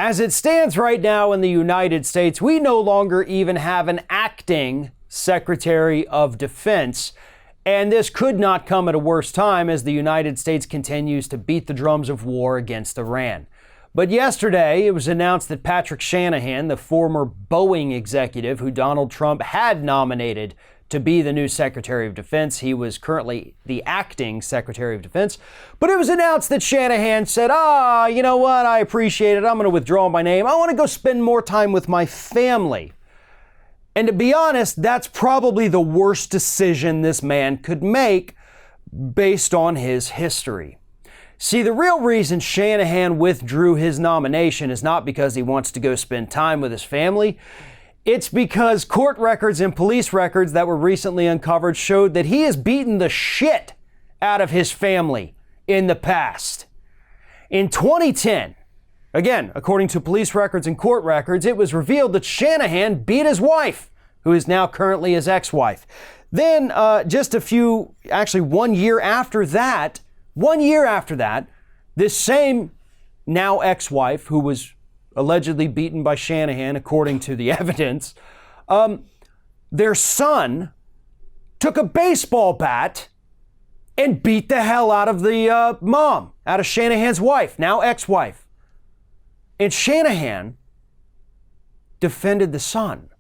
As it stands right now in the United States, we no longer even have an acting Secretary of Defense. And this could not come at a worse time as the United States continues to beat the drums of war against Iran. But yesterday, it was announced that Patrick Shanahan, the former Boeing executive who Donald Trump had nominated to be the new Secretary of Defense, he was currently the acting Secretary of Defense, but it was announced that Shanahan said, you know what, I appreciate it, I'm going to withdraw my name, I want to go spend more time with my family. And to be honest, that's probably the worst decision this man could make based on his history. See, the real reason Shanahan withdrew his nomination is not because he wants to go spend time with his family. It's because court records and police records that were recently uncovered showed that he has beaten the shit out of his family in the past. In 2010, again, according to police records and court records, it was revealed that Shanahan beat his wife, who is now currently his ex-wife. Then, actually 1 year after that, this same now ex-wife, who was allegedly beaten by Shanahan, according to the evidence, their son took a baseball bat and beat the hell out of the mom, out of Shanahan's wife, now ex-wife. And Shanahan defended the son.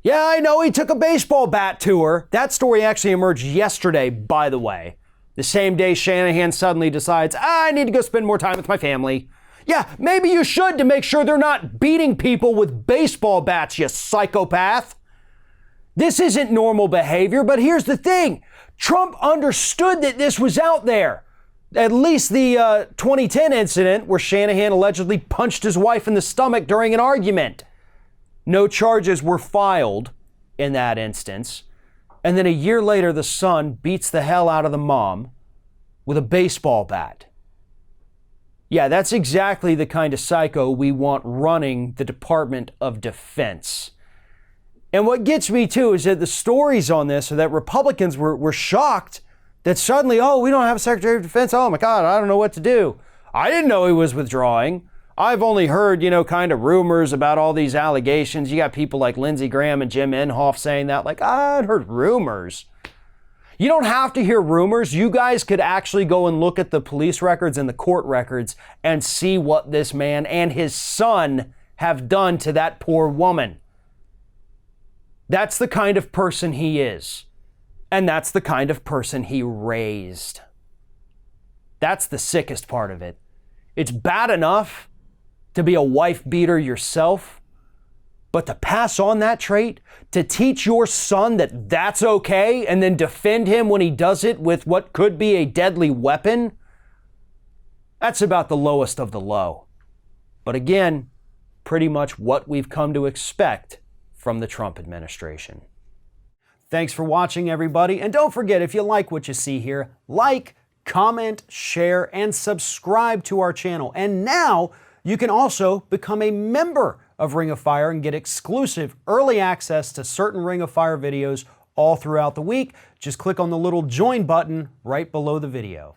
Yeah, I know he took a baseball bat to her. That story actually emerged yesterday, by the way. The same day Shanahan suddenly decides, I need to go spend more time with my family. Yeah, maybe you should to make sure they're not beating people with baseball bats, you psychopath. This isn't normal behavior, but here's the thing. Trump understood that this was out there. At least the 2010 incident where Shanahan allegedly punched his wife in the stomach during an argument. No charges were filed in that instance. And then a year later, the son beats the hell out of the mom with a baseball bat. Yeah, that's exactly the kind of psycho we want running the Department of Defense. And what gets me too is that the stories on this are that Republicans were shocked that suddenly, we don't have a Secretary of Defense. Oh my God, I don't know what to do. I didn't know he was withdrawing. I've only heard, kind of rumors about all these allegations. You got people like Lindsey Graham and Jim Inhofe saying that, I'd heard rumors. You don't have to hear rumors. You guys could actually go and look at the police records and the court records and see what this man and his son have done to that poor woman. That's the kind of person he is. And that's the kind of person he raised. That's the sickest part of it. It's bad enough to be a wife beater yourself, but to pass on that trait, to teach your son that that's okay, and then defend him when he does it with what could be a deadly weapon, that's about the lowest of the low. But again, pretty much what we've come to expect from the Trump administration. Thanks for watching, everybody. And don't forget, if you like what you see here, like, comment, share, and subscribe to our channel. And now you can also become a member of Ring of Fire and get exclusive early access to certain Ring of Fire videos all throughout the week. Just click on the little join button right below the video.